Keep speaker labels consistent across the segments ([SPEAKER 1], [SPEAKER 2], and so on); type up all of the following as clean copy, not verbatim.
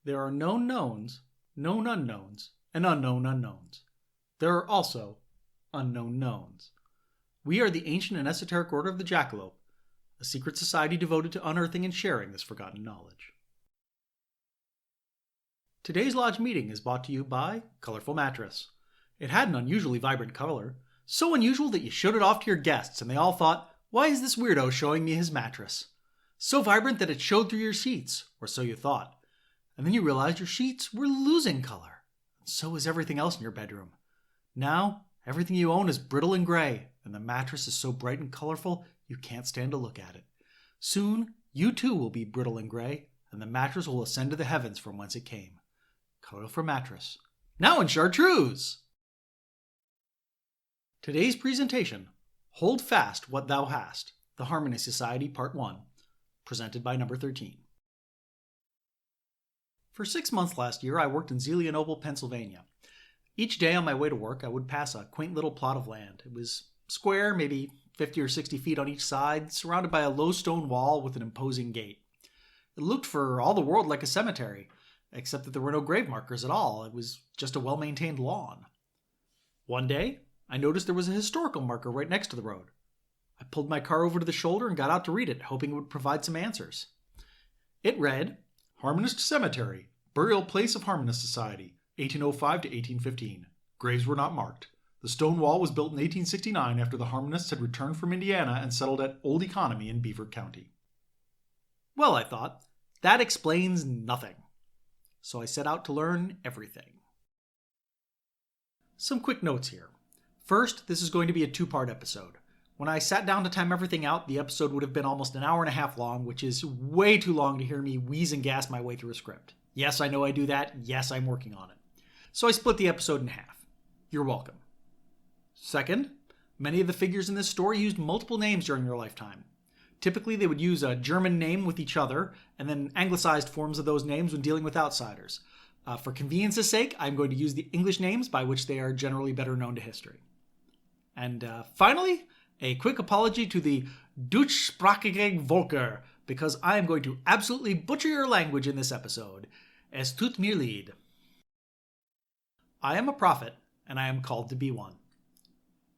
[SPEAKER 1] There are known knowns, known unknowns, and unknown unknowns. There are also unknown knowns. We are the ancient and esoteric order of the Jackalope, a secret society devoted to unearthing and sharing this forgotten knowledge. Today's lodge meeting is brought to you by Colorful Mattress. It had an unusually vibrant color, so unusual that you showed it off to your guests and they all thought, why is this weirdo showing me his mattress? So vibrant that it showed through your sheets, or so you thought. And then you realized your sheets were losing color. And so is everything else in your bedroom. Now, everything you own is brittle and gray, and the mattress is so bright and colorful you can't stand to look at it. Soon, you too will be brittle and gray, and the mattress will ascend to the heavens from whence it came. Colorful Mattress. Now in chartreuse! Today's presentation, Hold Fast What Thou Hast, The Harmony Society Part 1, presented by number 13. For 6 months last year, I worked in Zelienople, Pennsylvania. Each day on my way to work, I would pass a quaint little plot of land. It was square, maybe 50 or 60 feet on each side, surrounded by a low stone wall with an imposing gate. It looked for all the world like a cemetery, except that there were no grave markers at all. It was just a well-maintained lawn. One day, I noticed there was a historical marker right next to the road. I pulled my car over to the shoulder and got out to read it, hoping it would provide some answers. It read, Harmonist Cemetery, Burial Place of Harmonist Society, 1805 to 1815. Graves were not marked. The stone wall was built in 1869 after the Harmonists had returned from Indiana and settled at Old Economy in Beaver County. Well, I thought, that explains nothing. So I set out to learn everything. Some quick notes here. First, this is going to be a 2-part episode. When I sat down to time everything out, the episode would have been almost an hour and a half long, which is way too long to hear me wheeze and gas my way through a script. Yes, I know I do that. Yes, I'm working on it. So I split the episode in half. You're welcome. Second, many of the figures in this story used multiple names during their lifetime. Typically, they would use a German name with each other, and then anglicized forms of those names when dealing with outsiders. For convenience's sake, I'm going to use the English names by which they are generally better known to history. And finally, a quick apology to the Deutschsprachige Volker, because I am going to absolutely butcher your language in this episode. Es tut mir leid. I am a prophet, and I am called to be one.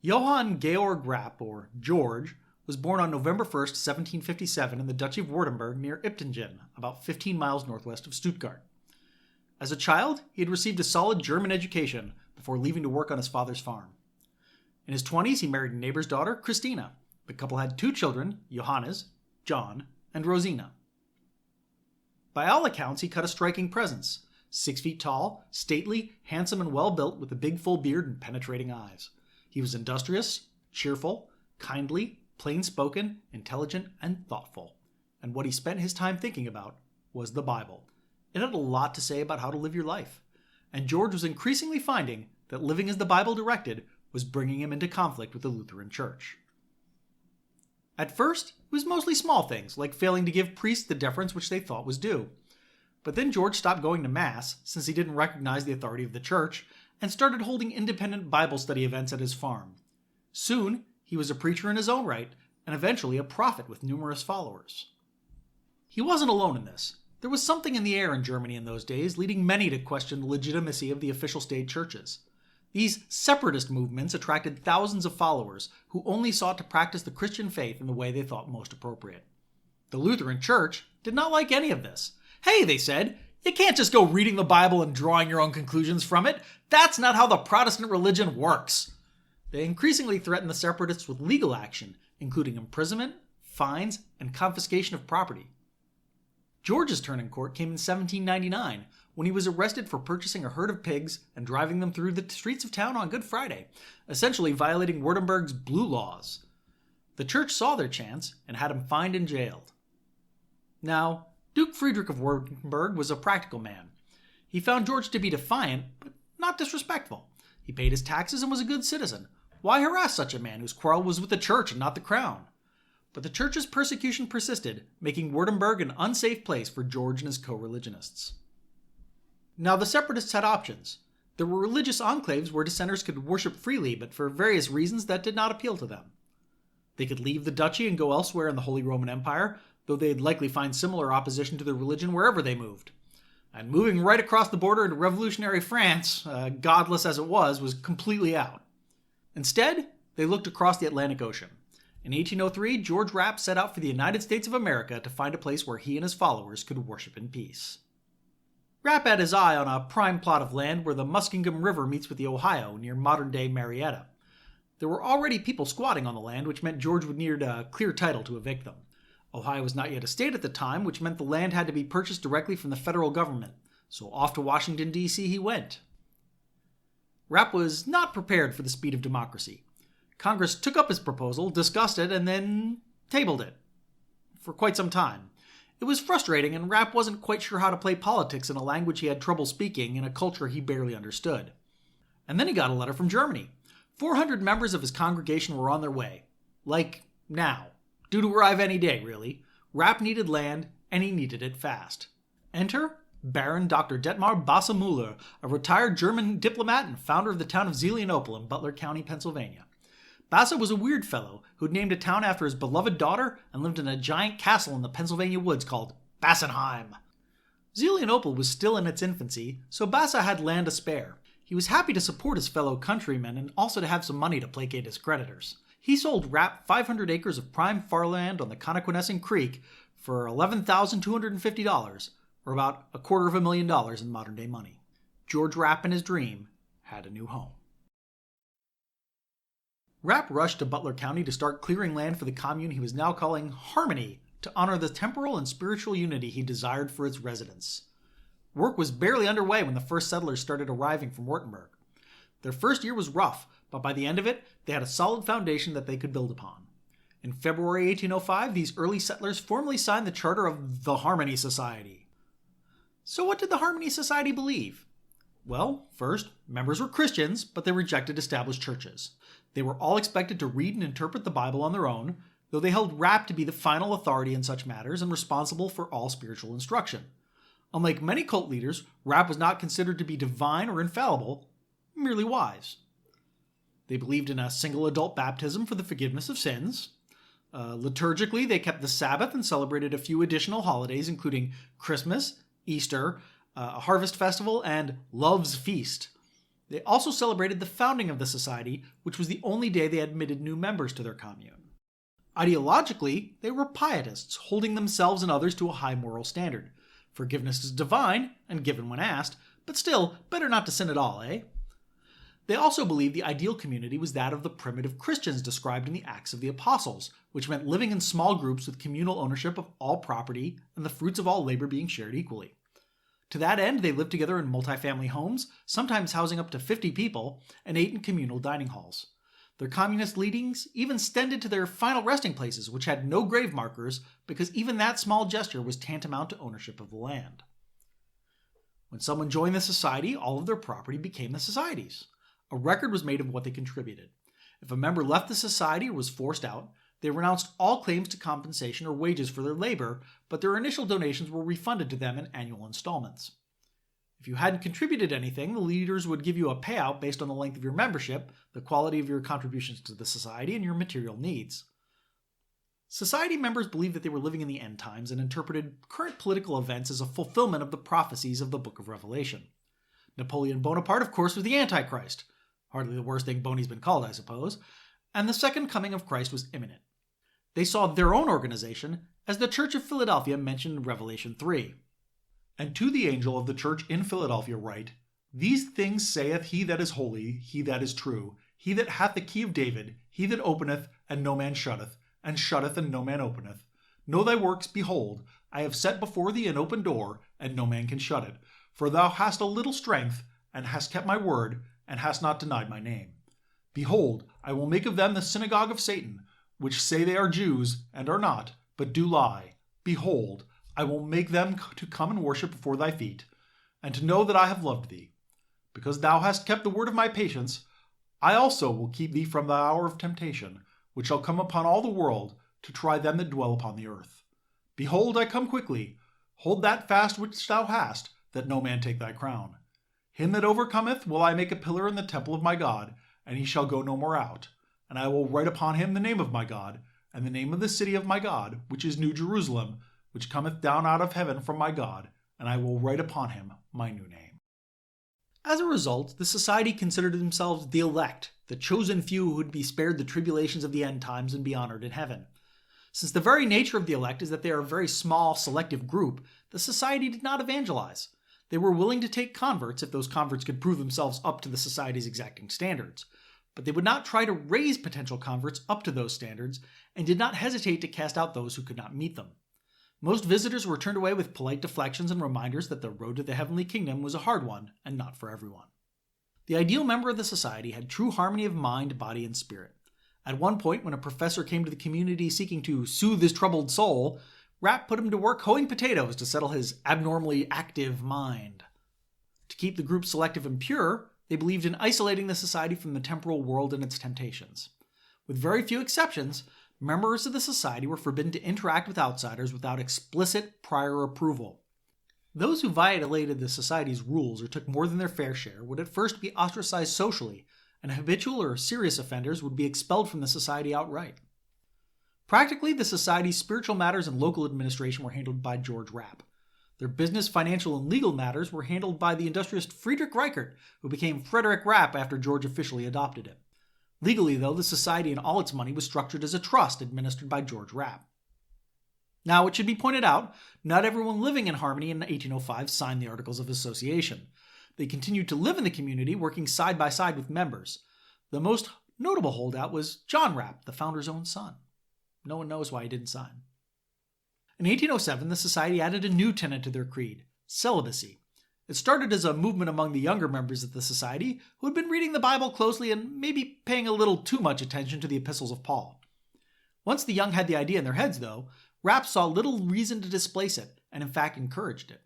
[SPEAKER 1] Johann Georg Rapp, or George, was born on November 1st, 1757 in the Duchy of Württemberg near Iptingen, about 15 miles northwest of Stuttgart. As a child, he had received a solid German education before leaving to work on his father's farm. In his 20s, he married a neighbor's daughter, Christina. The couple had 2 children, Johannes, John, and Rosina. By all accounts, he cut a striking presence. 6 feet tall, stately, handsome, and well-built with a big full beard and penetrating eyes. He was industrious, cheerful, kindly, plain-spoken, intelligent, and thoughtful. And what he spent his time thinking about was the Bible. It had a lot to say about how to live your life. And George was increasingly finding that living as the Bible directed was bringing him into conflict with the Lutheran Church. At first, it was mostly small things, like failing to give priests the deference which they thought was due. But then George stopped going to Mass, since he didn't recognize the authority of the Church, and started holding independent Bible study events at his farm. Soon, he was a preacher in his own right, and eventually a prophet with numerous followers. He wasn't alone in this. There was something in the air in Germany in those days, leading many to question the legitimacy of the official state churches. These separatist movements attracted thousands of followers who only sought to practice the Christian faith in the way they thought most appropriate. The Lutheran Church did not like any of this. Hey, they said, you can't just go reading the Bible and drawing your own conclusions from it. That's not how the Protestant religion works. They increasingly threatened the separatists with legal action, including imprisonment, fines, and confiscation of property. George's turn in court came in 1799, when he was arrested for purchasing a herd of pigs and driving them through the streets of town on Good Friday, essentially violating Württemberg's blue laws. The church saw their chance and had him fined and jailed. Now, Duke Friedrich of Württemberg was a practical man. He found George to be defiant, but not disrespectful. He paid his taxes and was a good citizen. Why harass such a man whose quarrel was with the church and not the crown? But the church's persecution persisted, making Württemberg an unsafe place for George and his co-religionists. Now, the separatists had options. There were religious enclaves where dissenters could worship freely, but for various reasons that did not appeal to them. They could leave the duchy and go elsewhere in the Holy Roman Empire, though they'd likely find similar opposition to their religion wherever they moved. And moving right across the border into revolutionary France, godless as it was completely out. Instead, they looked across the Atlantic Ocean. In 1803, George Rapp set out for the United States of America to find a place where he and his followers could worship in peace. Rapp had his eye on a prime plot of land where the Muskingum River meets with the Ohio near modern-day Marietta. There were already people squatting on the land, which meant George would need a clear title to evict them. Ohio was not yet a state at the time, which meant the land had to be purchased directly from the federal government, so off to Washington, D.C. he went. Rapp was not prepared for the speed of democracy. Congress took up his proposal, discussed it, and then tabled it for quite some time. It was frustrating, and Rapp wasn't quite sure how to play politics in a language he had trouble speaking in a culture he barely understood. And then he got a letter from Germany. 400 members of his congregation were on their way. Like now. Due to arrive any day, really. Rapp needed land, and he needed it fast. Enter Baron Dr. Detmar Bassa-Müller, a retired German diplomat and founder of the town of Zelienople in Butler County, Pennsylvania. Bassa was a weird fellow who'd named a town after his beloved daughter and lived in a giant castle in the Pennsylvania woods called Bassenheim. Zelienople was still in its infancy, so Bassa had land to spare. He was happy to support his fellow countrymen and also to have some money to placate his creditors. He sold Rapp 500 acres of prime farmland on the Connoquenessing Creek for $11,250, or about $250,000 in modern-day money. George Rapp and his dream had a new home. Rapp rushed to Butler County to start clearing land for the commune he was now calling Harmony to honor the temporal and spiritual unity he desired for its residents. Work was barely underway when the first settlers started arriving from Württemberg. Their first year was rough, but by the end of it, they had a solid foundation that they could build upon. In February 1805, these early settlers formally signed the charter of the Harmony Society. So what did the Harmony Society believe? Well, first, members were Christians, but they rejected established churches. They were all expected to read and interpret the Bible on their own, though they held Rapp to be the final authority in such matters and responsible for all spiritual instruction. Unlike many cult leaders, Rapp was not considered to be divine or infallible, merely wise. They believed in a single adult baptism for the forgiveness of sins. Liturgically, they kept the Sabbath and celebrated a few additional holidays, including Christmas, Easter, a harvest festival, and Love's Feast. They also celebrated the founding of the society, which was the only day they admitted new members to their commune. Ideologically, they were pietists, holding themselves and others to a high moral standard. Forgiveness is divine, and given when asked, but still, better not to sin at all, eh? They also believed the ideal community was that of the primitive Christians described in the Acts of the Apostles, which meant living in small groups with communal ownership of all property and the fruits of all labor being shared equally. To that end, they lived together in multifamily homes, sometimes housing up to 50 people, and ate in communal dining halls. Their communist leanings even extended to their final resting places, which had no grave markers, because even that small gesture was tantamount to ownership of the land. When someone joined the society, all of their property became the society's. A record was made of what they contributed. If a member left the society or was forced out, they renounced all claims to compensation or wages for their labor, but their initial donations were refunded to them in annual installments. If you hadn't contributed anything, the leaders would give you a payout based on the length of your membership, the quality of your contributions to the society, and your material needs. Society members believed that they were living in the end times and interpreted current political events as a fulfillment of the prophecies of the Book of Revelation. Napoleon Bonaparte, of course, was the Antichrist. Hardly the worst thing Boney's been called, I suppose. And the second coming of Christ was imminent. They saw their own organization as the Church of Philadelphia mentioned in Revelation 3. And to the angel of the church in Philadelphia write, These things saith he that is holy, he that is true, he that hath the key of David, he that openeth, and no man shutteth, and shutteth, and no man openeth. Know thy works, behold, I have set before thee an open door, and no man can shut it. For thou hast a little strength, and hast kept my word, and hast not denied my name. Behold, I will make of them the synagogue of Satan, which say they are Jews, and are not, but do lie. Behold, I will make them to come and worship before thy feet, and to know that I have loved thee. Because thou hast kept the word of my patience, I also will keep thee from the hour of temptation, which shall come upon all the world, to try them that dwell upon the earth. Behold, I come quickly. Hold that fast which thou hast, that no man take thy crown. Him that overcometh will I make a pillar in the temple of my God, and he shall go no more out. And I will write upon him the name of my God, and the name of the city of my God, which is New Jerusalem, which cometh down out of heaven from my God, and I will write upon him my new name. As a result, the society considered themselves the elect, the chosen few who would be spared the tribulations of the end times and be honored in heaven. Since the very nature of the elect is that they are a very small, selective group, the society did not evangelize. They were willing to take converts if those converts could prove themselves up to the society's exacting standards. But they would not try to raise potential converts up to those standards and did not hesitate to cast out those who could not meet them. Most visitors were turned away with polite deflections and reminders that the road to the heavenly kingdom was a hard one and not for everyone. The ideal member of the society had true harmony of mind, body, and spirit. At one point, when a professor came to the community seeking to soothe his troubled soul, Rapp put him to work hoeing potatoes to settle his abnormally active mind. To keep the group selective and pure, they believed in isolating the society from the temporal world and its temptations. With very few exceptions, members of the society were forbidden to interact with outsiders without explicit prior approval. Those who violated the society's rules or took more than their fair share would at first be ostracized socially, and habitual or serious offenders would be expelled from the society outright. Practically, the society's spiritual matters and local administration were handled by George Rapp. Their business, financial, and legal matters were handled by the industrialist Friedrich Reichert, who became Frederick Rapp after George officially adopted him. Legally, though, the society and all its money was structured as a trust administered by George Rapp. Now, it should be pointed out, not everyone living in harmony in 1805 signed the Articles of Association. They continued to live in the community, working side by side with members. The most notable holdout was John Rapp, the founder's own son. No one knows why he didn't sign. In 1807, the society added a new tenet to their creed, celibacy. It started as a movement among the younger members of the society who had been reading the Bible closely and maybe paying a little too much attention to the epistles of Paul. Once the young had the idea in their heads, though, Rapp saw little reason to displace it, and in fact encouraged it.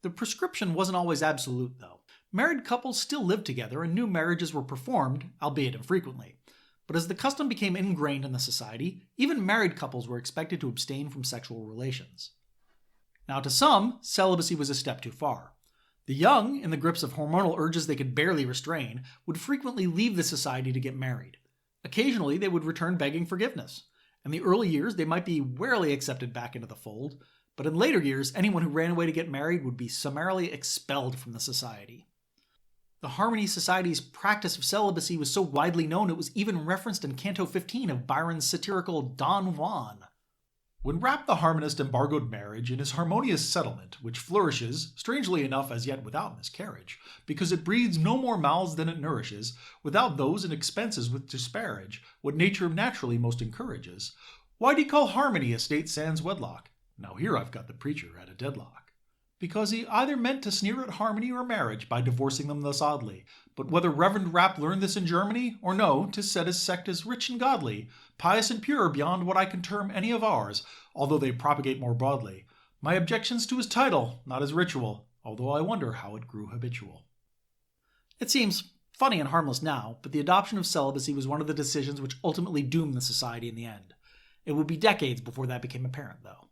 [SPEAKER 1] The prescription wasn't always absolute, though. Married couples still lived together and new marriages were performed, albeit infrequently. But as the custom became ingrained in the society, even married couples were expected to abstain from sexual relations. Now, to some, celibacy was a step too far. The young, in the grips of hormonal urges they could barely restrain, would frequently leave the society to get married. Occasionally, they would return begging forgiveness. In the early years, they might be warily accepted back into the fold, but in later years, anyone who ran away to get married would be summarily expelled from the society. The Harmony Society's practice of celibacy was so widely known it was even referenced in Canto 15 of Byron's satirical Don Juan.
[SPEAKER 2] When Rapp the harmonist embargoed marriage in his harmonious settlement, which flourishes, strangely enough as yet without miscarriage, because it breeds no more mouths than it nourishes, without those and expenses which disparage, what nature naturally most encourages, why'd he call harmony a state sans wedlock? Now here I've got the preacher at a deadlock. Because he either meant to sneer at harmony or marriage by divorcing them thus oddly, but whether Reverend Rapp learned this in Germany, or no, 'tis said his sect is rich and godly, pious and pure beyond what I can term any of ours, although they propagate more broadly. My objections to his title, not his ritual, although I wonder how it grew habitual.
[SPEAKER 1] It seems funny and harmless now, but the adoption of celibacy was one of the decisions which ultimately doomed the society in the end. It would be decades before that became apparent, though.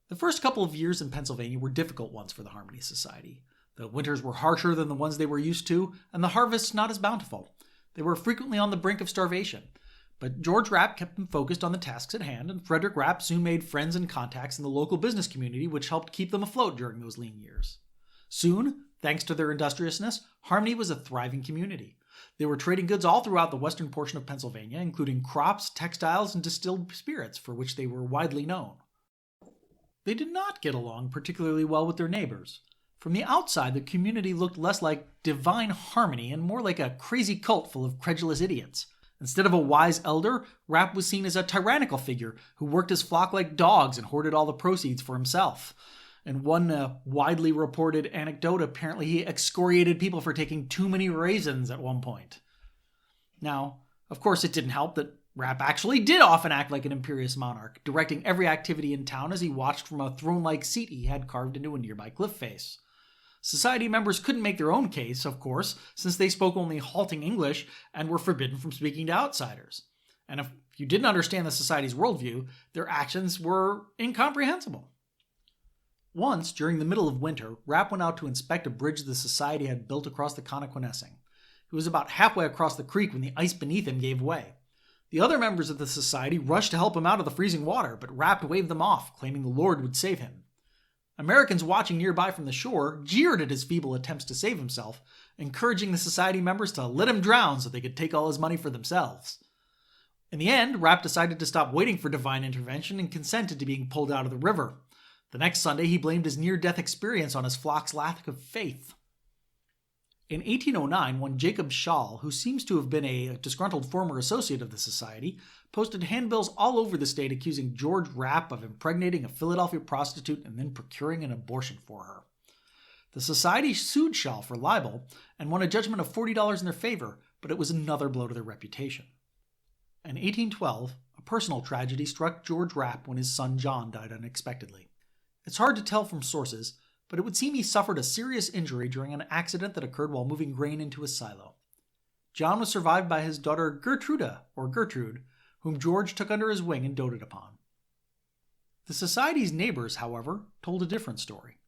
[SPEAKER 1] The first couple of years in Pennsylvania were difficult ones for the Harmony Society. The winters were harsher than the ones they were used to, and the harvests not as bountiful. They were frequently on the brink of starvation. But George Rapp kept them focused on the tasks at hand, and Frederick Rapp soon made friends and contacts in the local business community which helped keep them afloat during those lean years. Soon, thanks to their industriousness, Harmony was a thriving community. They were trading goods all throughout the western portion of Pennsylvania, including crops, textiles, and distilled spirits, for which they were widely known. They did not get along particularly well with their neighbors. From the outside, the community looked less like divine harmony and more like a crazy cult full of credulous idiots. Instead of a wise elder, Rapp was seen as a tyrannical figure who worked his flock like dogs and hoarded all the proceeds for himself. In one widely reported anecdote, apparently he excoriated people for taking too many raisins at one point. Now, of course, it didn't help that Rapp actually did often act like an imperious monarch, directing every activity in town as he watched from a throne-like seat he had carved into a nearby cliff face. Society members couldn't make their own case, of course, since they spoke only halting English and were forbidden from speaking to outsiders. And if you didn't understand the society's worldview, their actions were incomprehensible. Once, during the middle of winter, Rapp went out to inspect a bridge the society had built across the Connoquenessing. He was about halfway across the creek when the ice beneath him gave way. The other members of the society rushed to help him out of the freezing water, but Rapp waved them off, claiming the Lord would save him. Americans watching nearby from the shore jeered at his feeble attempts to save himself, encouraging the society members to let him drown so they could take all his money for themselves. In the end, Rapp decided to stop waiting for divine intervention and consented to being pulled out of the river. The next Sunday, he blamed his near-death experience on his flock's lack of faith. In 1809, one Jacob Schall, who seems to have been a disgruntled former associate of the society, posted handbills all over the state accusing George Rapp of impregnating a Philadelphia prostitute and then procuring an abortion for her. The society sued Schall for libel and won a judgment of $40 in their favor, but it was another blow to their reputation. In 1812, a personal tragedy struck George Rapp when his son John died unexpectedly. It's hard to tell from sources, but it would seem he suffered a serious injury during an accident that occurred while moving grain into a silo. John was survived by his daughter Gertrude, whom George took under his wing and doted upon. The society's neighbors, however, told a different story.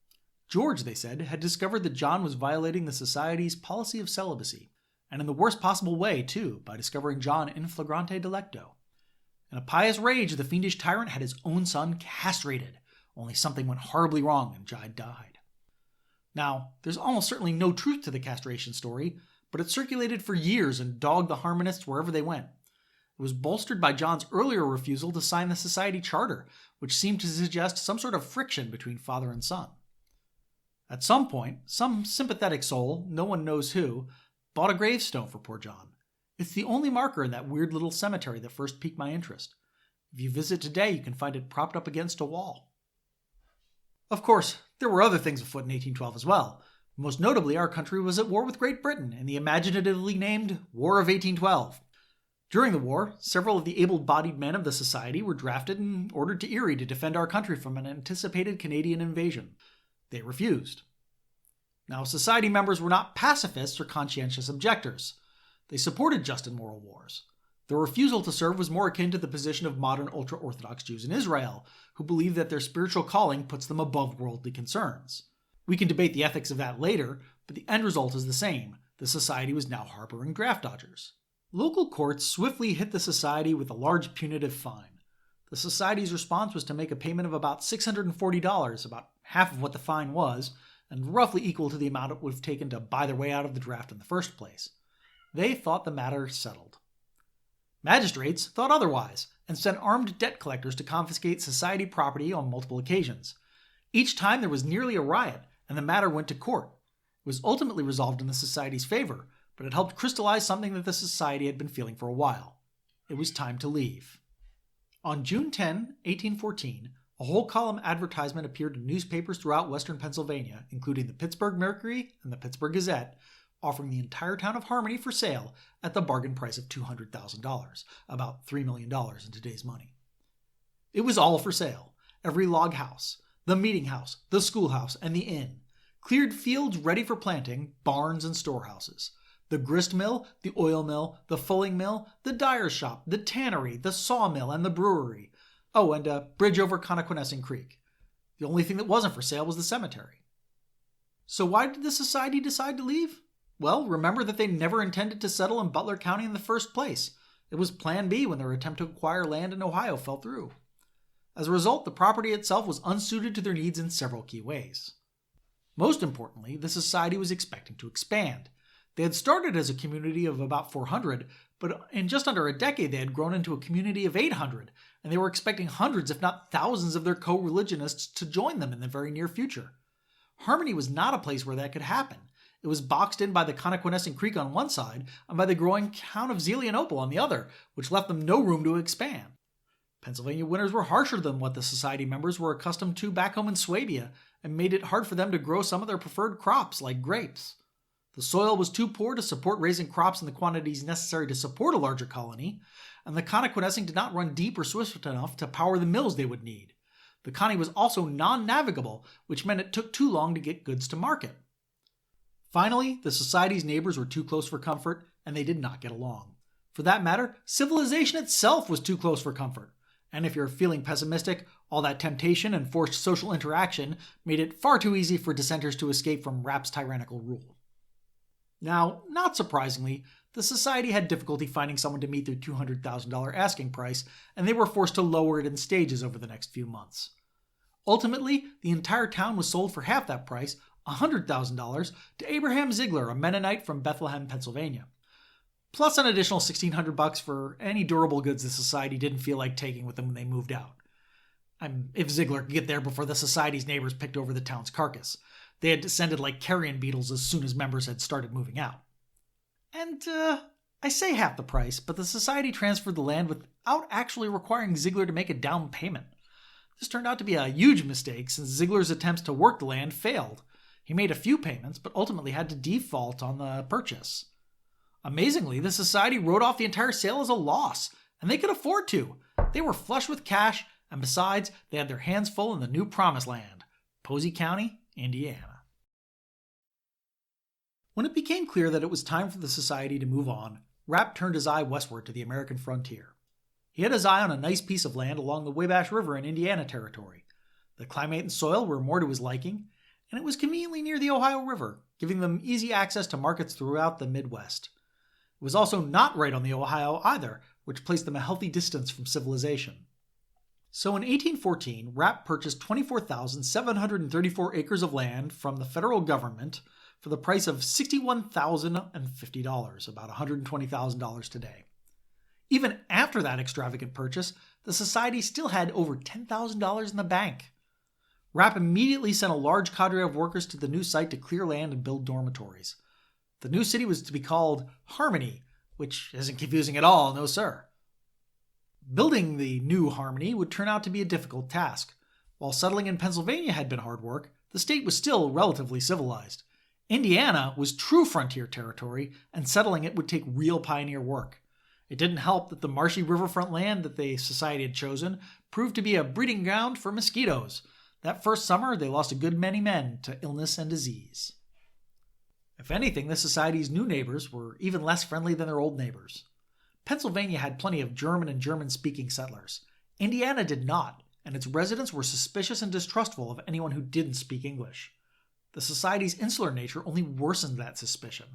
[SPEAKER 1] George, they said, had discovered that John was violating the society's policy of celibacy, and in the worst possible way, too, by discovering John in flagrante delicto. In a pious rage, the fiendish tyrant had his own son castrated, only something went horribly wrong and Jai died. Now, there's almost certainly no truth to the castration story, but it circulated for years and dogged the harmonists wherever they went. It was bolstered by John's earlier refusal to sign the society charter, which seemed to suggest some sort of friction between father and son. At some point, some sympathetic soul, no one knows who, bought a gravestone for poor John. It's the only marker in that weird little cemetery that first piqued my interest. If you visit today, you can find it propped up against a wall. Of course, there were other things afoot in 1812 as well. Most notably, our country was at war with Great Britain in the imaginatively named War of 1812. During the war, several of the able-bodied men of the society were drafted and ordered to Erie to defend our country from an anticipated Canadian invasion. They refused. Now, society members were not pacifists or conscientious objectors. They supported just and moral wars. Their refusal to serve was more akin to the position of modern ultra-Orthodox Jews in Israel, who believe that their spiritual calling puts them above worldly concerns. We can debate the ethics of that later, but the end result is the same. The society was now harboring draft dodgers. Local courts swiftly hit the society with a large punitive fine. The society's response was to make a payment of about $640, about half of what the fine was, and roughly equal to the amount it would have taken to buy their way out of the draft in the first place. They thought the matter settled. Magistrates thought otherwise, and sent armed debt collectors to confiscate society property on multiple occasions. Each time there was nearly a riot, and the matter went to court. It was ultimately resolved in the society's favor, but it helped crystallize something that the society had been feeling for a while. It was time to leave. On June 10, 1814, a whole column advertisement appeared in newspapers throughout western Pennsylvania, including the Pittsburgh Mercury and the Pittsburgh Gazette, offering the entire town of Harmony for sale at the bargain price of $200,000, about $3 million in today's money. It was all for sale. Every log house, the meeting house, the schoolhouse, and the inn. Cleared fields ready for planting, barns and storehouses. The grist mill, the oil mill, the fulling mill, the dyer's shop, the tannery, the sawmill, and the brewery. Oh, and a bridge over Connoquenessing Creek. The only thing that wasn't for sale was the cemetery. So why did the society decide to leave? Well, remember that they never intended to settle in Butler County in the first place. It was Plan B when their attempt to acquire land in Ohio fell through. As a result, the property itself was unsuited to their needs in several key ways. Most importantly, the society was expecting to expand. They had started as a community of about 400, but in just under a decade they had grown into a community of 800, and they were expecting hundreds, if not thousands, of their co-religionists to join them in the very near future. Harmony was not a place where that could happen. It was boxed in by the Connoquenessing Creek on one side and by the growing town of Zelienople on the other, which left them no room to expand. Pennsylvania winters were harsher than what the society members were accustomed to back home in Swabia, and made it hard for them to grow some of their preferred crops, like grapes. The soil was too poor to support raising crops in the quantities necessary to support a larger colony, and the Connoquenessing did not run deep or swift enough to power the mills they would need. The Connie was also non-navigable, which meant it took too long to get goods to market. Finally, the society's neighbors were too close for comfort, and they did not get along. For that matter, civilization itself was too close for comfort. And if you're feeling pessimistic, all that temptation and forced social interaction made it far too easy for dissenters to escape from Rapp's tyrannical rule. Now, not surprisingly, the society had difficulty finding someone to meet their $200,000 asking price, and they were forced to lower it in stages over the next few months. Ultimately, the entire town was sold for half that price, $100,000, to Abraham Ziegler, a Mennonite from Bethlehem, Pennsylvania. Plus an additional $1,600 for any durable goods the society didn't feel like taking with them when they moved out. If Ziegler could get there before the society's neighbors picked over the town's carcass. They had descended like carrion beetles as soon as members had started moving out. And, I say half the price, but the society transferred the land without actually requiring Ziegler to make a down payment. This turned out to be a huge mistake since Ziegler's attempts to work the land failed. He made a few payments, but ultimately had to default on the purchase. Amazingly, the society wrote off the entire sale as a loss, and they could afford to. They were flush with cash, and besides, they had their hands full in the new promised land, Posey County, Indiana. When it became clear that it was time for the society to move on, Rapp turned his eye westward to the American frontier. He had his eye on a nice piece of land along the Wabash River in Indiana Territory. The climate and soil were more to his liking, and it was conveniently near the Ohio River, giving them easy access to markets throughout the Midwest. It was also not right on the Ohio either, which placed them a healthy distance from civilization. So in 1814, Rapp purchased 24,734 acres of land from the federal government for the price of $61,050, about $120,000 today. Even after that extravagant purchase, the society still had over $10,000 in the bank. Rapp immediately sent a large cadre of workers to the new site to clear land and build dormitories. The new city was to be called Harmony, which isn't confusing at all, no sir. Building the new Harmony would turn out to be a difficult task. While settling in Pennsylvania had been hard work, the state was still relatively civilized. Indiana was true frontier territory, and settling it would take real pioneer work. It didn't help that the marshy riverfront land that the society had chosen proved to be a breeding ground for mosquitoes. That first summer, they lost a good many men to illness and disease. If anything, the society's new neighbors were even less friendly than their old neighbors. Pennsylvania had plenty of German and German-speaking settlers. Indiana did not, and its residents were suspicious and distrustful of anyone who didn't speak English. The society's insular nature only worsened that suspicion.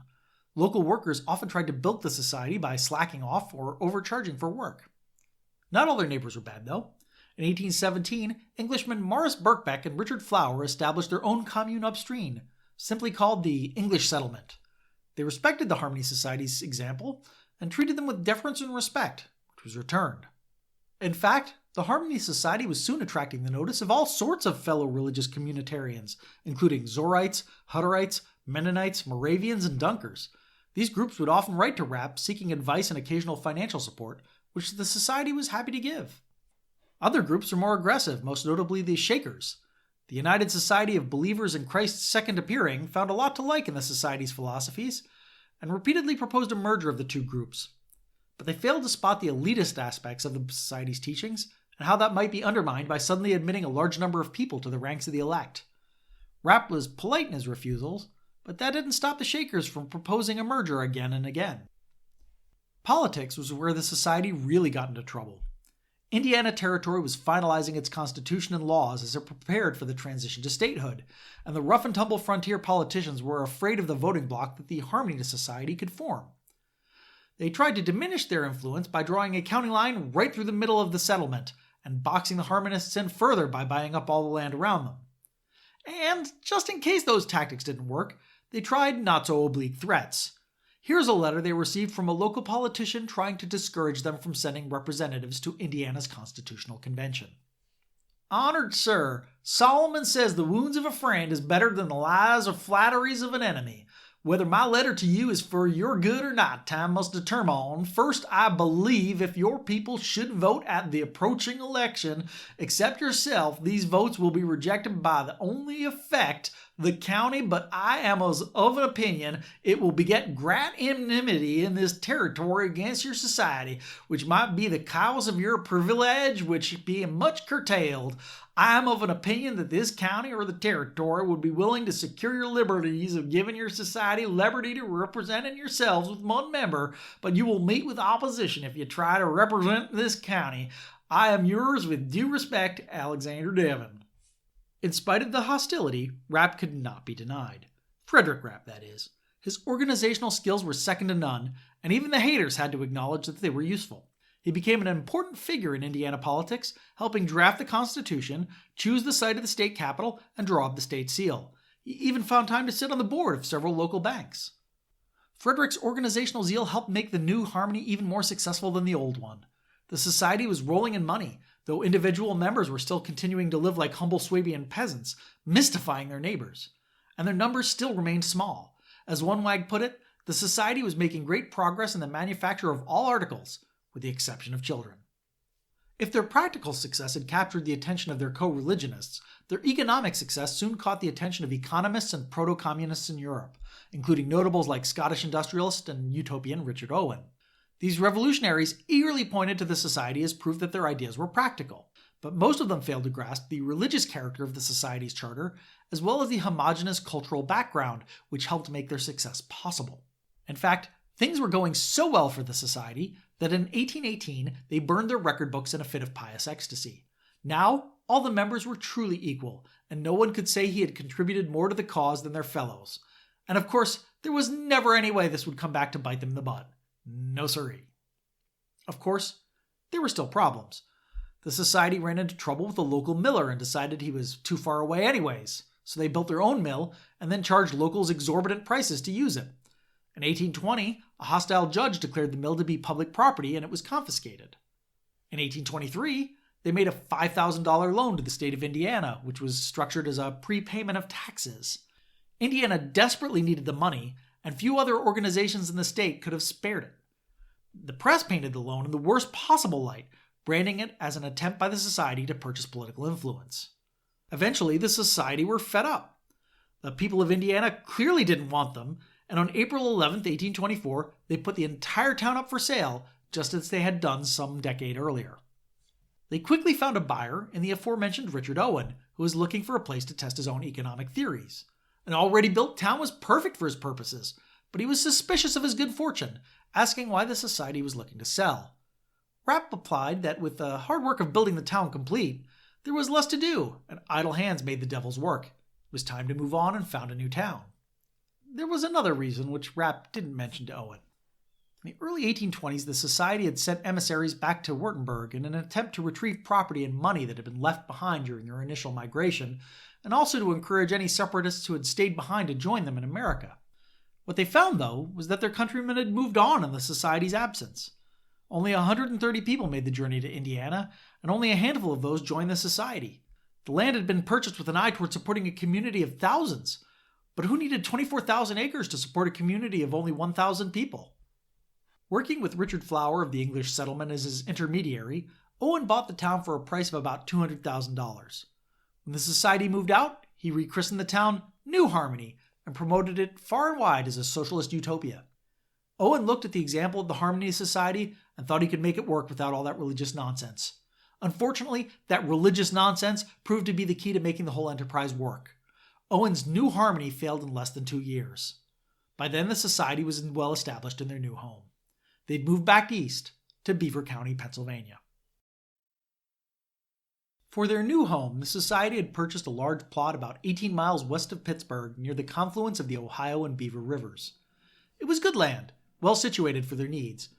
[SPEAKER 1] Local workers often tried to bilk the society by slacking off or overcharging for work. Not all their neighbors were bad, though. In 1817, Englishmen Morris Birkbeck and Richard Flower established their own commune upstream, simply called the English Settlement. They respected the Harmony Society's example and treated them with deference and respect, which was returned. In fact, the Harmony Society was soon attracting the notice of all sorts of fellow religious communitarians, including Zorrites, Hutterites, Mennonites, Moravians, and Dunkers. These groups would often write to Rapp seeking advice and occasional financial support, which the society was happy to give. Other groups were more aggressive, most notably the Shakers. The United Society of Believers in Christ's Second Appearing found a lot to like in the society's philosophies, and repeatedly proposed a merger of the two groups. But they failed to spot the elitist aspects of the society's teachings and how that might be undermined by suddenly admitting a large number of people to the ranks of the elect. Rapp was polite in his refusals, but that didn't stop the Shakers from proposing a merger again and again. Politics was where the society really got into trouble. Indiana Territory was finalizing its constitution and laws as it prepared for the transition to statehood, and the rough-and-tumble frontier politicians were afraid of the voting bloc that the Harmony Society could form. They tried to diminish their influence by drawing a county line right through the middle of the settlement and boxing the Harmonists in further by buying up all the land around them. And, just in case those tactics didn't work, they tried not-so-oblique threats. Here's a letter they received from a local politician trying to discourage them from sending representatives to Indiana's Constitutional Convention. Honored Sir, Solomon says the wounds of a friend is better than the lies or flatteries of an enemy. Whether my letter to you is for your good or not, time must determine. First, I believe if your people should vote at the approaching election, except yourself, these votes will be rejected by the only effect the county, but I am of an opinion it will beget great enmity in this territory against your society, which might be the cause of your privilege, which being much curtailed. I am of an opinion that this county or the territory would be willing to secure your liberties of giving your society liberty to represent yourselves with one member, but you will meet with opposition if you try to represent this county. I am yours with due respect, Alexander Devon. In spite of the hostility, Rapp could not be denied. Frederick Rapp, that is. His organizational skills were second to none, and even the haters had to acknowledge that they were useful. He became an important figure in Indiana politics, helping draft the Constitution, choose the site of the state capitol, and draw up the state seal. He even found time to sit on the board of several local banks. Frederick's organizational zeal helped make the new Harmony even more successful than the old one. The society was rolling in money, though individual members were still continuing to live like humble Swabian peasants, mystifying their neighbors. And their numbers still remained small. As one wag put it, the society was making great progress in the manufacture of all articles, with the exception of children. If their practical success had captured the attention of their co-religionists, their economic success soon caught the attention of economists and proto-communists in Europe, including notables like Scottish industrialist and utopian Richard Owen. These revolutionaries eagerly pointed to the society as proof that their ideas were practical, but most of them failed to grasp the religious character of the society's charter, as well as the homogeneous cultural background which helped make their success possible. In fact, things were going so well for the society that in 1818 they burned their record books in a fit of pious ecstasy. Now, all the members were truly equal, and no one could say he had contributed more to the cause than their fellows. And of course, there was never any way this would come back to bite them in the butt. No siree. Of course, there were still problems. The society ran into trouble with a local miller and decided he was too far away anyways, so they built their own mill and then charged locals exorbitant prices to use it. In 1820, a hostile judge declared the mill to be public property and it was confiscated. In 1823, they made a $5,000 loan to the state of Indiana, which was structured as a prepayment of taxes. Indiana desperately needed the money, and few other organizations in the state could have spared it. The press painted the loan in the worst possible light, branding it as an attempt by the society to purchase political influence. Eventually, the society were fed up. The people of Indiana clearly didn't want them, and on April 11, 1824, they put the entire town up for sale, just as they had done some decade earlier. They quickly found a buyer in the aforementioned Richard Owen, who was looking for a place to test his own economic theories. An already built town was perfect for his purposes, but he was suspicious of his good fortune, asking why the society was looking to sell. Rapp replied that with the hard work of building the town complete, there was less to do, and idle hands made the devil's work. It was time to move on and found a new town. There was another reason which Rapp didn't mention to Owen. In the early 1820s, the society had sent emissaries back to Württemberg in an attempt to retrieve property and money that had been left behind during their initial migration, and also to encourage any separatists who had stayed behind to join them in America. What they found, though, was that their countrymen had moved on in the society's absence. Only 130 people made the journey to Indiana, and only a handful of those joined the society. The land had been purchased with an eye toward supporting a community of thousands, but who needed 24,000 acres to support a community of only 1,000 people? Working with Richard Flower of the English settlement as his intermediary, Owen bought the town for a price of about $200,000. When the society moved out, he rechristened the town New Harmony and promoted it far and wide as a socialist utopia. Owen looked at the example of the Harmony Society and thought he could make it work without all that religious nonsense. Unfortunately, that religious nonsense proved to be the key to making the whole enterprise work. Owen's New Harmony failed in less than 2 years. By then, the society was well established in their new home. They'd moved back east to Beaver County, Pennsylvania. For their new home, the society had purchased a large plot about 18 miles west of Pittsburgh near the confluence of the Ohio and Beaver Rivers. It was good land, well situated for their needs.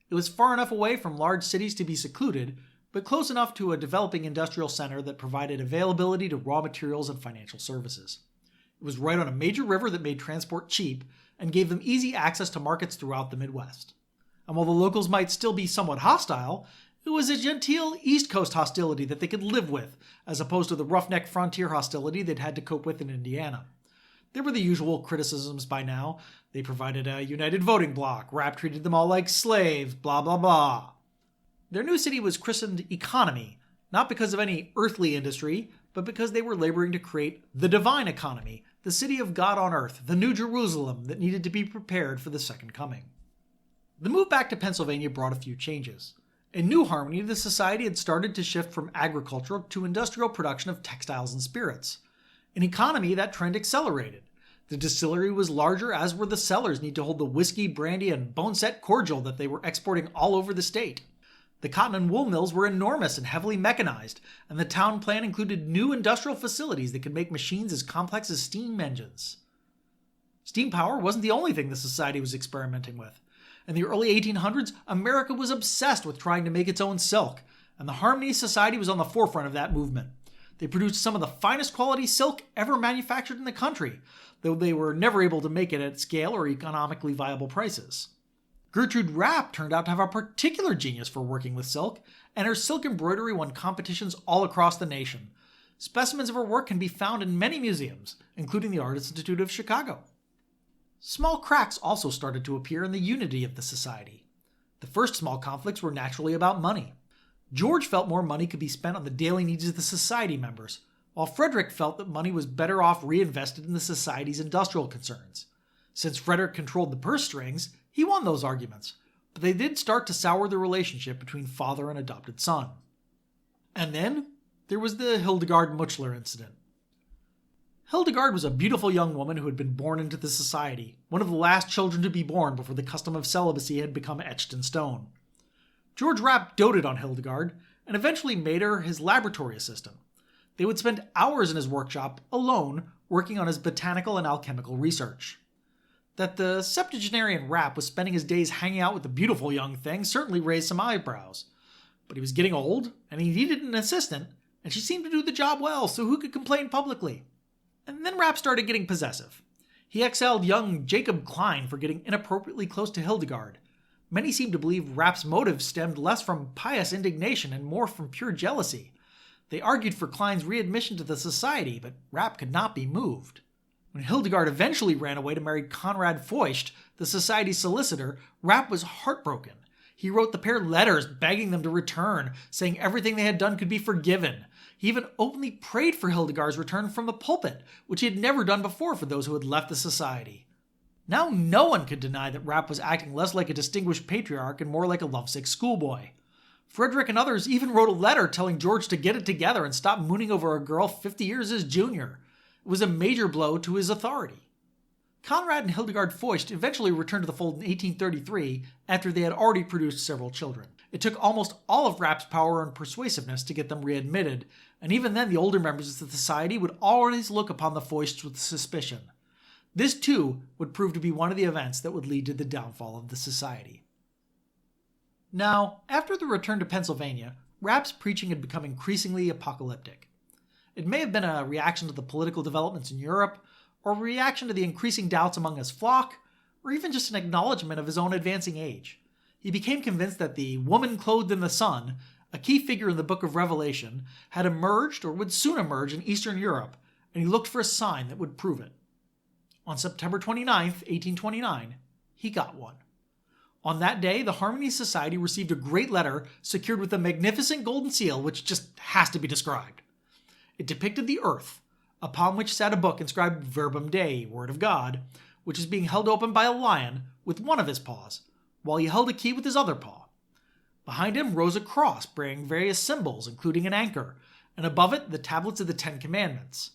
[SPEAKER 1] It was far enough away from large cities to be secluded, but close enough to a developing industrial center that provided availability to raw materials and financial services. It was right on a major river that made transport cheap and gave them easy access to markets throughout the Midwest. And while the locals might still be somewhat hostile, it was a genteel East Coast hostility that they could live with, as opposed to the roughneck frontier hostility they'd had to cope with in Indiana. There were the usual criticisms by now. They provided a united voting bloc, Rapp treated them all like slaves, blah blah blah. Their new city was christened Economy, not because of any earthly industry, but because they were laboring to create the divine economy, the city of God on earth, the New Jerusalem that needed to be prepared for the second coming. The move back to Pennsylvania brought a few changes. In New Harmony, the society had started to shift from agricultural to industrial production of textiles and spirits. In Economy, that trend accelerated. The distillery was larger, as were the cellars need to hold the whiskey, brandy, and boneset cordial that they were exporting all over the state. The cotton and wool mills were enormous and heavily mechanized, and the town plan included new industrial facilities that could make machines as complex as steam engines. Steam power wasn't the only thing the society was experimenting with. In the early 1800s, America was obsessed with trying to make its own silk, and the Harmony Society was on the forefront of that movement. They produced some of the finest quality silk ever manufactured in the country, though they were never able to make it at scale or economically viable prices. Gertrude Rapp turned out to have a particular genius for working with silk, and her silk embroidery won competitions all across the nation. Specimens of her work can be found in many museums, including the Art Institute of Chicago. Small cracks also started to appear in the unity of the society. The first small conflicts were naturally about money. George felt more money could be spent on the daily needs of the society members, while Frederick felt that money was better off reinvested in the society's industrial concerns. Since Frederick controlled the purse strings, he won those arguments, but they did start to sour the relationship between father and adopted son. And then there was the Hildegard Muchler incident. Hildegard was a beautiful young woman who had been born into the society, one of the last children to be born before the custom of celibacy had become etched in stone. George Rapp doted on Hildegard and eventually made her his laboratory assistant. They would spend hours in his workshop, alone, working on his botanical and alchemical research. That the septuagenarian Rapp was spending his days hanging out with the beautiful young thing certainly raised some eyebrows. But he was getting old, and he needed an assistant, and she seemed to do the job well, so who could complain publicly? And then Rapp started getting possessive. He exiled young Jacob Klein for getting inappropriately close to Hildegard. Many seem to believe Rapp's motive stemmed less from pious indignation and more from pure jealousy. They argued for Klein's readmission to the society, but Rapp could not be moved. When Hildegard eventually ran away to marry Conrad Feucht, the society's solicitor, Rapp was heartbroken. He wrote the pair letters begging them to return, saying everything they had done could be forgiven. He even openly prayed for Hildegard's return from the pulpit, which he had never done before for those who had left the society. Now no one could deny that Rapp was acting less like a distinguished patriarch and more like a lovesick schoolboy. Frederick and others even wrote a letter telling George to get it together and stop mooning over a girl 50 years his junior. It was a major blow to his authority. Conrad and Hildegard Feucht eventually returned to the fold in 1833 after they had already produced several children. It took almost all of Rapp's power and persuasiveness to get them readmitted, and even then the older members of the society would always look upon the Feuchts with suspicion. This, too, would prove to be one of the events that would lead to the downfall of the society. Now, after the return to Pennsylvania, Rapp's preaching had become increasingly apocalyptic. It may have been a reaction to the political developments in Europe, or a reaction to the increasing doubts among his flock, or even just an acknowledgement of his own advancing age. He became convinced that the woman clothed in the sun, a key figure in the book of Revelation, had emerged or would soon emerge in Eastern Europe, and he looked for a sign that would prove it. On September 29, 1829, he got one. On that day, the Harmony Society received a great letter secured with a magnificent golden seal which just has to be described. It depicted the earth, upon which sat a book inscribed Verbum Dei, Word of God, which is being held open by a lion with one of his paws, while he held a key with his other paw. Behind him rose a cross bearing various symbols, including an anchor, and above it the tablets of the Ten Commandments.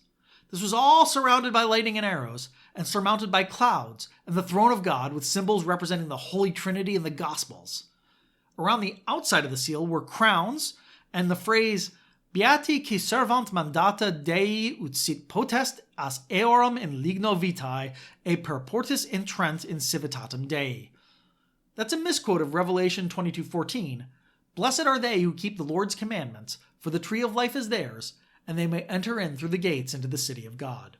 [SPEAKER 1] This was all surrounded by lightning and arrows, and surmounted by clouds, and the throne of God with symbols representing the Holy Trinity and the Gospels. Around the outside of the seal were crowns, and the phrase, Beati qui servant mandata Dei ut sit potest as eorum in ligno vitae e perportis intrent in civitatem Dei. That's a misquote of Revelation 22:14. Blessed are they who keep the Lord's commandments, for the tree of life is theirs, and they may enter in through the gates into the city of God.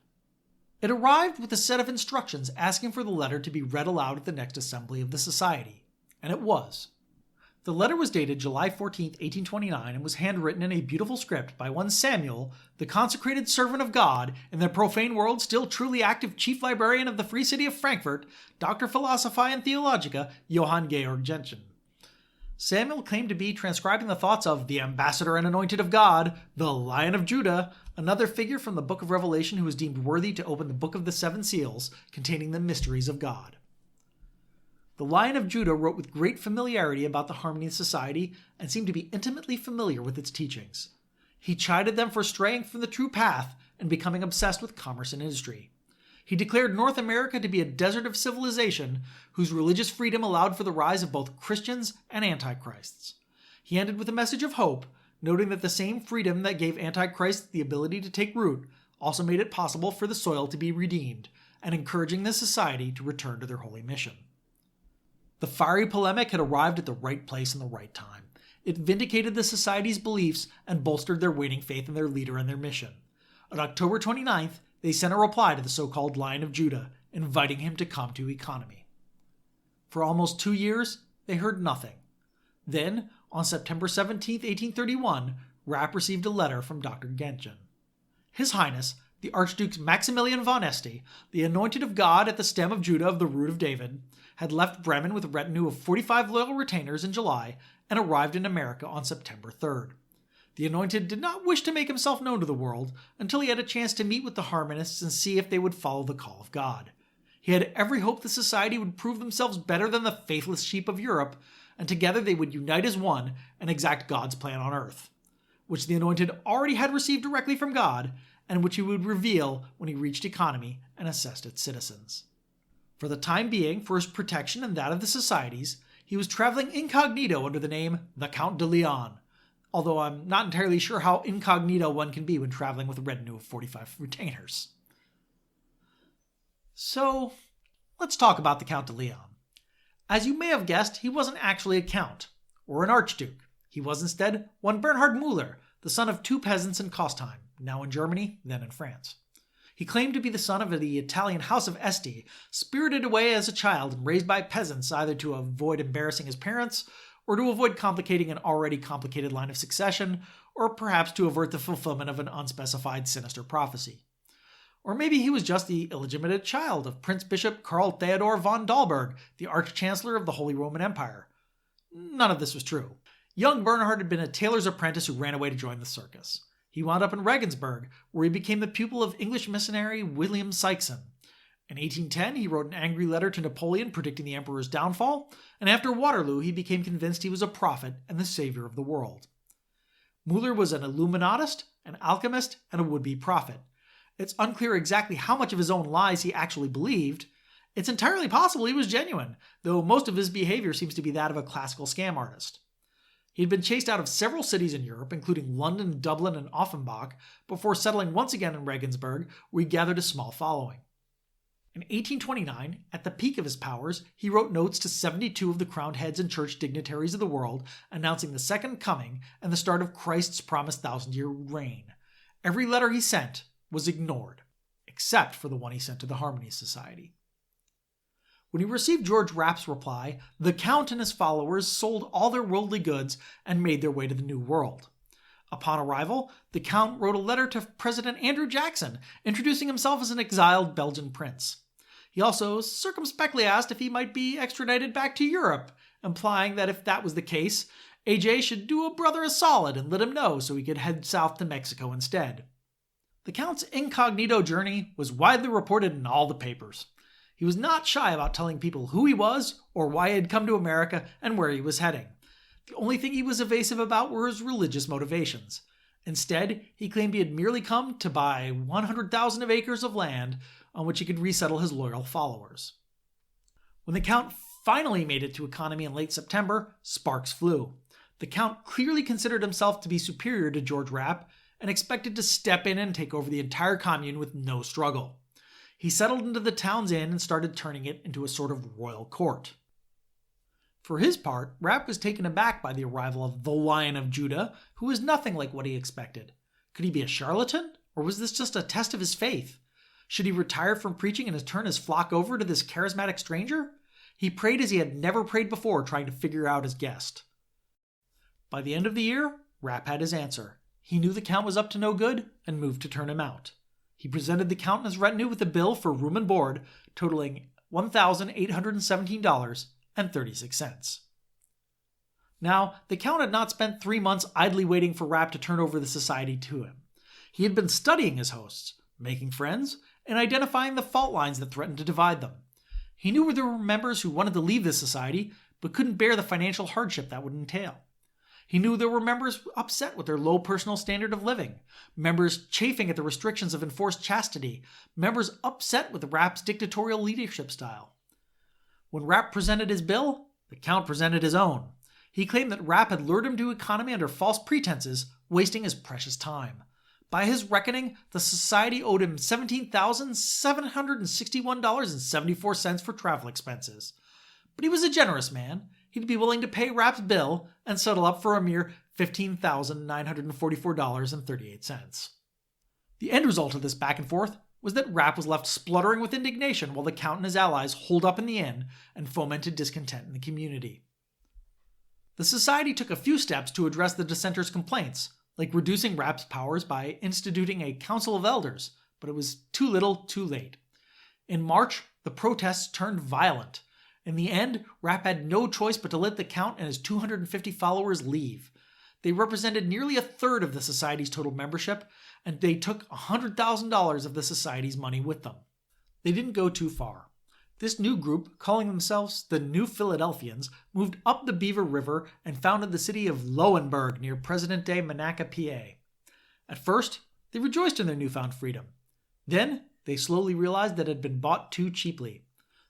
[SPEAKER 1] It arrived with a set of instructions asking for the letter to be read aloud at the next assembly of the society, and it was. The letter was dated July 14, 1829, and was handwritten in a beautiful script by one Samuel, the consecrated servant of God, in the profane world still truly active chief librarian of the Free City of Frankfurt, Dr. Philosophiae and Theologica, Johann Georg Gentian. Samuel claimed to be transcribing the thoughts of the ambassador and anointed of God, the Lion of Judah, another figure from the book of Revelation who was deemed worthy to open the book of the seven seals, containing the mysteries of God. The Lion of Judah wrote with great familiarity about the Harmony Society and seemed to be intimately familiar with its teachings. He chided them for straying from the true path and becoming obsessed with commerce and industry. He declared North America to be a desert of civilization whose religious freedom allowed for the rise of both Christians and Antichrists. He ended with a message of hope, noting that the same freedom that gave Antichrists the ability to take root also made it possible for the soil to be redeemed, and encouraging the society to return to their holy mission. The fiery polemic had arrived at the right place and the right time. It vindicated the Society's beliefs and bolstered their waning faith in their leader and their mission. On October 29th, they sent a reply to the so-called Lion of Judah, inviting him to come to economy. For almost 2 years, they heard nothing. Then, on September 17, 1831, Rapp received a letter from Dr. Gentian. His Highness, the Archduke Maximilian von Este, the anointed of God at the stem of Judah of the root of David, had left Bremen with a retinue of 45 loyal retainers in July and arrived in America on September 3rd. The anointed did not wish to make himself known to the world until he had a chance to meet with the harmonists and see if they would follow the call of God. He had every hope the Society would prove themselves better than the faithless sheep of Europe, and together they would unite as one and exact God's plan on earth, which the anointed already had received directly from God, and which he would reveal when he reached economy and assessed its citizens. For the time being, for his protection and that of the Society's, he was traveling incognito under the name the Count de Leon, although I'm not entirely sure how incognito one can be when traveling with a retinue of 45 retainers. So, let's talk about the Count de Leon. As you may have guessed, he wasn't actually a count, or an archduke. He was instead one Bernhard Müller, the son of 2 peasants in Kostheim, now in Germany, then in France. He claimed to be the son of the Italian House of Este, spirited away as a child and raised by peasants either to avoid embarrassing his parents, or to avoid complicating an already complicated line of succession, or perhaps to avert the fulfillment of an unspecified sinister prophecy. Or maybe he was just the illegitimate child of Prince Bishop Karl Theodor von Dalberg, the Arch-Chancellor of the Holy Roman Empire. None of this was true. Young Bernhard had been a tailor's apprentice who ran away to join the circus. He wound up in Regensburg, where he became the pupil of English missionary William Sykesson. In 1810, he wrote an angry letter to Napoleon predicting the emperor's downfall, and after Waterloo, he became convinced he was a prophet and the savior of the world. Müller was an Illuminatist, an alchemist, and a would-be prophet. It's unclear exactly how much of his own lies he actually believed. It's entirely possible he was genuine, though most of his behavior seems to be that of a classical scam artist. He had been chased out of several cities in Europe, including London, Dublin, and Offenbach, before settling once again in Regensburg, where he gathered a small following. In 1829, at the peak of his powers, he wrote notes to 72 of the crowned heads and church dignitaries of the world, announcing the second coming and the start of Christ's promised 1,000-year reign. Every letter he sent was ignored, except for the one he sent to the Harmony Society. When he received George Rapp's reply, the Count and his followers sold all their worldly goods and made their way to the New World. Upon arrival, the Count wrote a letter to President Andrew Jackson, introducing himself as an exiled Belgian prince. He also circumspectly asked if he might be extradited back to Europe, implying that if that was the case, AJ should do a brother a solid and let him know so he could head south to Mexico instead. The Count's incognito journey was widely reported in all the papers. He was not shy about telling people who he was or why he had come to America and where he was heading. The only thing he was evasive about were his religious motivations. Instead, he claimed he had merely come to buy 100,000 of acres of land on which he could resettle his loyal followers. When the Count finally made it to economy in late September, sparks flew. The Count clearly considered himself to be superior to George Rapp and expected to step in and take over the entire commune with no struggle. He settled into the town's inn and started turning it into a sort of royal court. For his part, Rapp was taken aback by the arrival of the Lion of Judah, who was nothing like what he expected. Could he be a charlatan, or was this just a test of his faith? Should he retire from preaching and turn his flock over to this charismatic stranger? He prayed as he had never prayed before, trying to figure out his guest. By the end of the year, Rapp had his answer. He knew the Count was up to no good and moved to turn him out. He presented the Count and his retinue with a bill for room and board, totaling $1,817.36. Now, the Count had not spent 3 months idly waiting for Rapp to turn over the society to him. He had been studying his hosts, making friends, and identifying the fault lines that threatened to divide them. He knew there were members who wanted to leave the society, but couldn't bear the financial hardship that would entail. He knew there were members upset with their low personal standard of living, members chafing at the restrictions of enforced chastity, members upset with Rapp's dictatorial leadership style. When Rapp presented his bill, the Count presented his own. He claimed that Rapp had lured him to economy under false pretenses, wasting his precious time. By his reckoning, the society owed him $17,761.74 for travel expenses. but he was a generous man. He'd be willing to pay Rapp's bill and settle up for a mere $15,944.38. The end result of this back and forth was that Rapp was left spluttering with indignation while the Count and his allies holed up in the inn and fomented discontent in the community. The society took a few steps to address the dissenters' complaints, like reducing Rapp's powers by instituting a council of elders, but it was too little, too late. In March, the protests turned violent. In the end, Rapp had no choice but to let the Count and his 250 followers leave. They represented nearly a third of the society's total membership, and they took $100,000 of the society's money with them. They didn't go too far. This new group, calling themselves the New Philadelphians, moved up the Beaver River and founded the city of Lowenburg near present-day Monaca, PA. At first, they rejoiced in their newfound freedom. Then, they slowly realized that it had been bought too cheaply.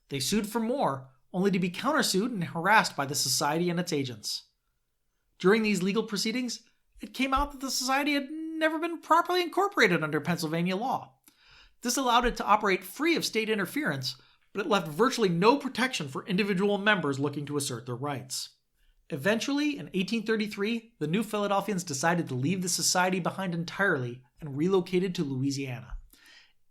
[SPEAKER 1] They sued for more, only to be countersued and harassed by the society and its agents. During these legal proceedings, it came out that the society had never been properly incorporated under Pennsylvania law. This allowed it to operate free of state interference, but it left virtually no protection for individual members looking to assert their rights. Eventually, in 1833, the New Philadelphians decided to leave the society behind entirely and relocated to Louisiana.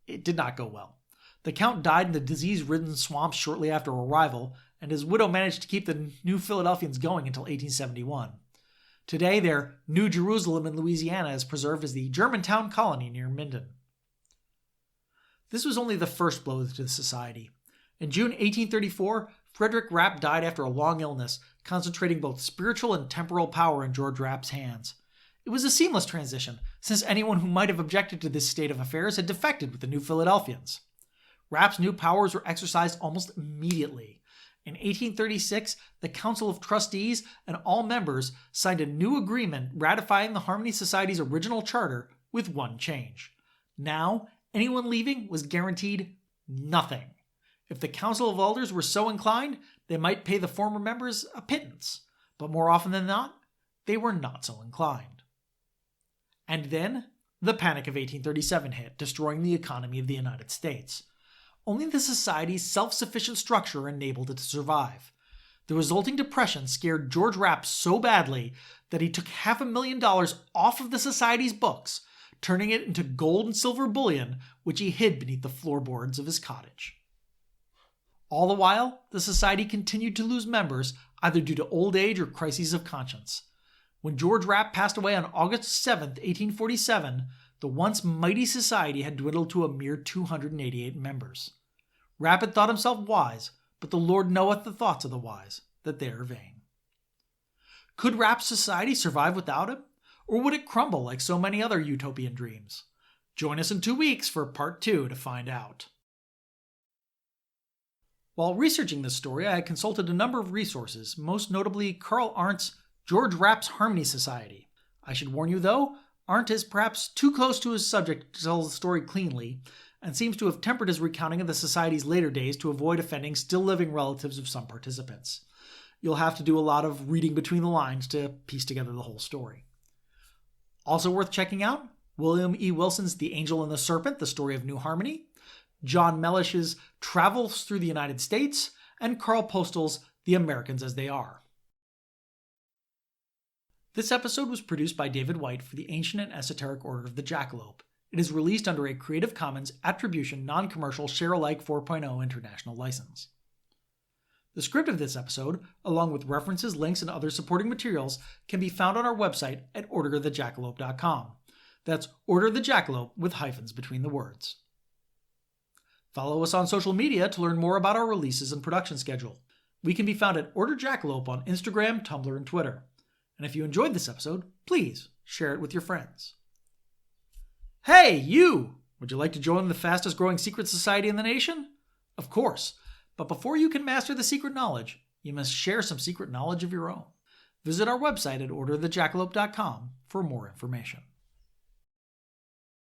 [SPEAKER 1] It did not go well. The Count died in the disease-ridden swamps shortly after arrival, and his widow managed to keep the New Philadelphians going until 1871. Today, their New Jerusalem in Louisiana is preserved as the Germantown colony near Minden. This was only the first blow to the society. In June 1834, Frederick Rapp died after a long illness, concentrating both spiritual and temporal power in George Rapp's hands. It was a seamless transition, since anyone who might have objected to this state of affairs had defected with the New Philadelphians. Rapp's new powers were exercised almost immediately. In 1836, the Council of Trustees and all members signed a new agreement ratifying the Harmony Society's original charter with one change. Now, anyone leaving was guaranteed nothing. If the Council of Elders were so inclined, they might pay the former members a pittance, but more often than not, they were not so inclined. And then, the Panic of 1837 hit, destroying the economy of the United States. Only the society's self-sufficient structure enabled it to survive. The resulting depression scared George Rapp so badly that he took $500,000 off of the society's books, turning it into gold and silver bullion, which he hid beneath the floorboards of his cottage. All the while, the society continued to lose members, either due to old age or crises of conscience. When George Rapp passed away on August 7, 1847, the once mighty society had dwindled to a mere 288 members. Rapp had thought himself wise, but the Lord knoweth the thoughts of the wise, that they are vain. Could Rapp's society survive without him, or would it crumble like so many other utopian dreams? Join us in 2 weeks for part 2 to find out. While researching this story, I consulted a number of resources, most notably Karl Arndt's George Rapp's Harmony Society. I should warn you, though, Arndt is perhaps too close to his subject to tell the story cleanly, and seems to have tempered his recounting of the society's later days to avoid offending still living relatives of some participants. You'll have to do a lot of reading between the lines to piece together the whole story. Also worth checking out, William E. Wilson's The Angel and the Serpent, The Story of New Harmony, John Mellish's Travels Through the United States, and Karl Postal's The Americans as They Are. This episode was produced by David White for the Ancient and Esoteric Order of the Jackalope. It is released under a Creative Commons Attribution Non-Commercial Share-alike 4.0 International License. The script of this episode, along with references, links, and other supporting materials, can be found on our website at orderofthejackalope.com. That's Order the Jackalope with hyphens between the words. Follow us on social media to learn more about our releases and production schedule. We can be found at Order Jackalope on Instagram, Tumblr, and Twitter. And if you enjoyed this episode, please share it with your friends. Hey, you! Would you like to join the fastest growing secret society in the nation? Of course, but before you can master the secret knowledge, you must share some secret knowledge of your own. Visit our website at orderofthejackalope.com for more information.